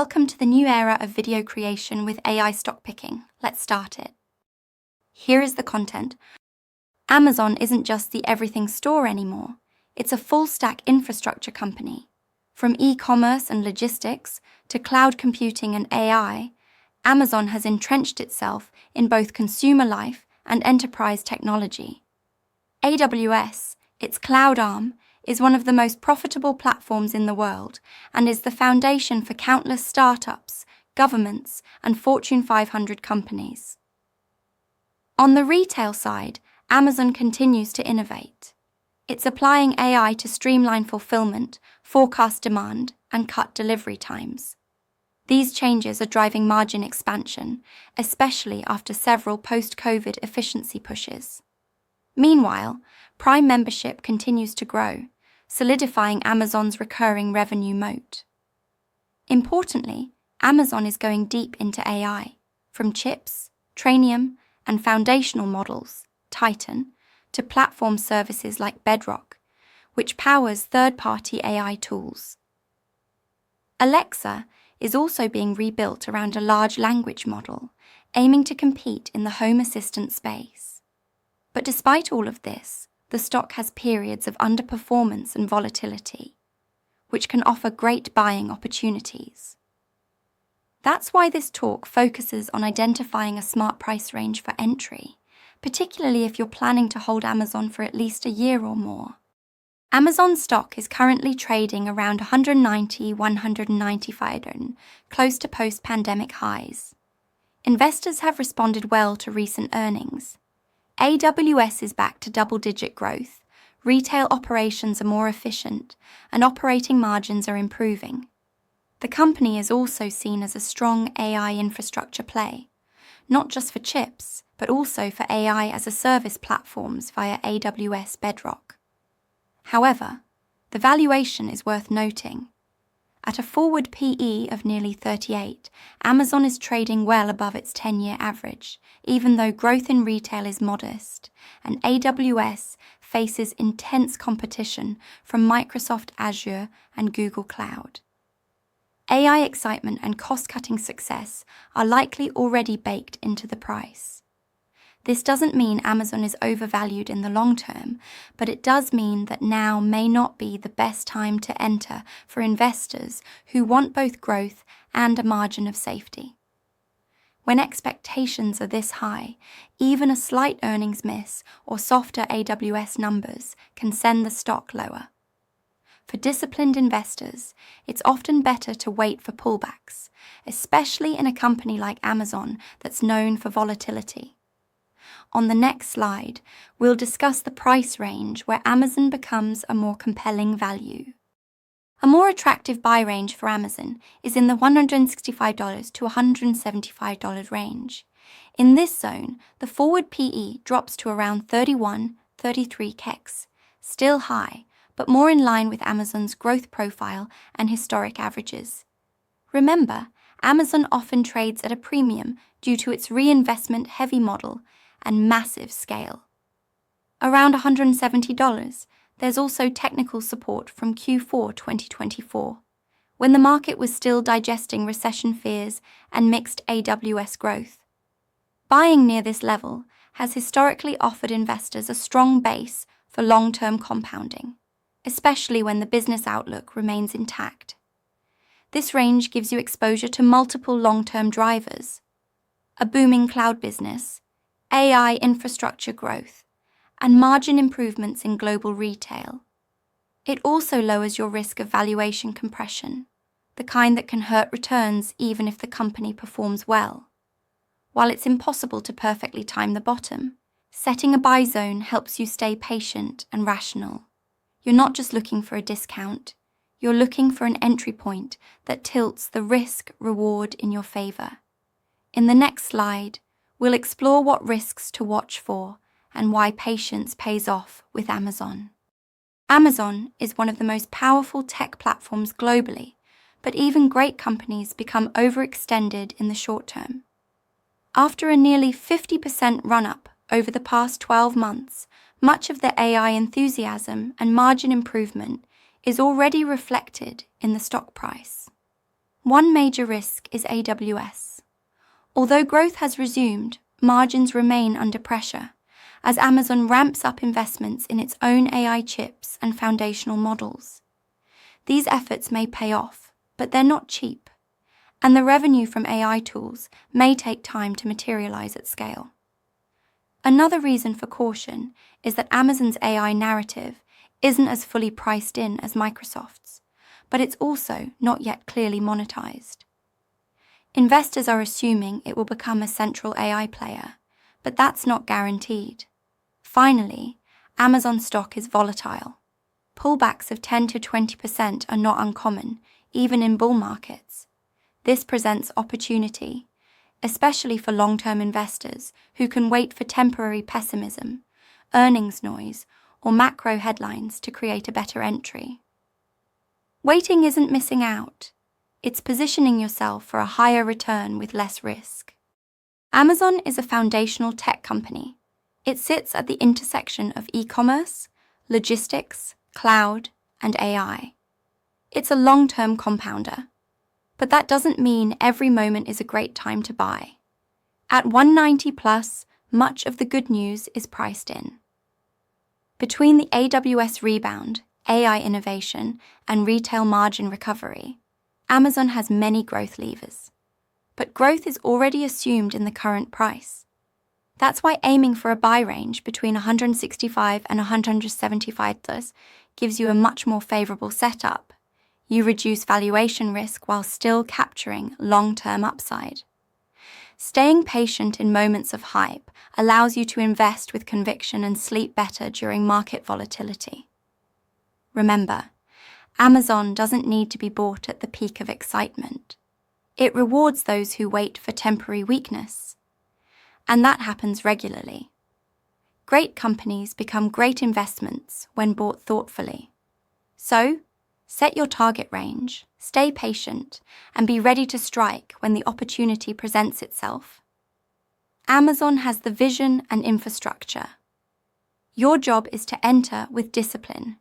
Welcome to the new era of video creation with AI stock picking. Let's start it. Here is the content. Amazon isn't just the everything store anymore. It's a full-stack infrastructure company. From e-commerce and logistics to cloud computing and AI, Amazon has entrenched itself in both consumer life and enterprise technology. AWS, its cloud arm, is one of the most profitable platforms in the world and is the foundation for countless startups, governments, and Fortune 500 companies. On the retail side, Amazon continues to innovate. It's applying AI to streamline fulfillment, forecast demand, and cut delivery times. These changes are driving margin expansion, especially after several post-COVID efficiency pushes. Meanwhile, Prime membership continues to grow, solidifying Amazon's recurring revenue moat. Importantly, Amazon is going deep into AI, from chips, Trainium, and foundational models, Titan, to platform services like Bedrock, which powers third-party AI tools. Alexa is also being rebuilt around a large language model, aiming to compete in the home assistant space. But despite all of this, the stock has periods of underperformance and volatility, which can offer great buying opportunities. That's why this talk focuses on identifying a smart price range for entry, particularly if you're planning to hold Amazon for at least a year or more. Amazon stock is currently trading around $190–195, close to post-pandemic highs. Investors have responded well to recent earnings. AWS is back to double-digit growth, retail operations are more efficient, and operating margins are improving. The company is also seen as a strong AI infrastructure play, not just for chips, but also for AI as a service platforms via AWS Bedrock. However, the valuation is worth noting. At a forward PE of nearly 38, Amazon is trading well above its 10-year average, even though growth in retail is modest, and AWS faces intense competition from Microsoft Azure and Google Cloud. AI excitement and cost-cutting success are likely already baked into the price. This doesn't mean Amazon is overvalued in the long term, but it does mean that now may not be the best time to enter for investors who want both growth and a margin of safety. When expectations are this high, even a slight earnings miss or softer AWS numbers can send the stock lower. For disciplined investors, it's often better to wait for pullbacks, especially in a company like Amazon that's known for volatility. On the next slide, we'll discuss the price range where Amazon becomes a more compelling value. A more attractive buy range for Amazon is in the $165 to $175 range. In this zone, the forward PE drops to around 31–33 KEX, still high, but more in line with Amazon's growth profile and historic averages. Remember, Amazon often trades at a premium due to its reinvestment-heavy model and massive scale. Around $170, there's also technical support from Q4 2024, when the market was still digesting recession fears and mixed AWS growth. Buying near this level has historically offered investors a strong base for long-term compounding, especially when the business outlook remains intact. This range gives you exposure to multiple long-term drivers: a booming cloud business, AI infrastructure growth, and margin improvements in global retail. It also lowers your risk of valuation compression, the kind that can hurt returns even if the company performs well. While it's impossible to perfectly time the bottom, setting a buy zone helps you stay patient and rational. You're not just looking for a discount, you're looking for an entry point that tilts the risk-reward in your favor. In the next slide, we'll explore what risks to watch for and why patience pays off with Amazon. Amazon is one of the most powerful tech platforms globally, but even great companies become overextended in the short term. After a nearly 50% run-up over the past 12 months, much of the AI enthusiasm and margin improvement is already reflected in the stock price. One major risk is AWS. Although growth has resumed, margins remain under pressure as Amazon ramps up investments in its own AI chips and foundational models. These efforts may pay off, but they're not cheap, and the revenue from AI tools may take time to materialize at scale. Another reason for caution is that Amazon's AI narrative isn't as fully priced in as Microsoft's, but it's also not yet clearly monetized. Investors are assuming it will become a central AI player, but that's not guaranteed. Finally, Amazon stock is volatile. Pullbacks of 10 to 20% are not uncommon, even in bull markets. This presents opportunity, especially for long-term investors who can wait for temporary pessimism, earnings noise, or macro headlines to create a better entry. Waiting isn't missing out. It's positioning yourself for a higher return with less risk. Amazon is a foundational tech company. It sits at the intersection of e-commerce, logistics, cloud, and AI. It's a long-term compounder, but that doesn't mean every moment is a great time to buy. At 190 plus, much of the good news is priced in. Between the AWS rebound, AI innovation, and retail margin recovery, Amazon has many growth levers. But growth is already assumed in the current price. That's why aiming for a buy range between $165 and $175 gives you a much more favorable setup. You reduce valuation risk while still capturing long-term upside. Staying patient in moments of hype allows you to invest with conviction and sleep better during market volatility. Remember, Amazon doesn't need to be bought at the peak of excitement. It rewards those who wait for temporary weakness. And that happens regularly. Great companies become great investments when bought thoughtfully. So, set your target range, stay patient, and be ready to strike when the opportunity presents itself. Amazon has the vision and infrastructure. Your job is to enter with discipline,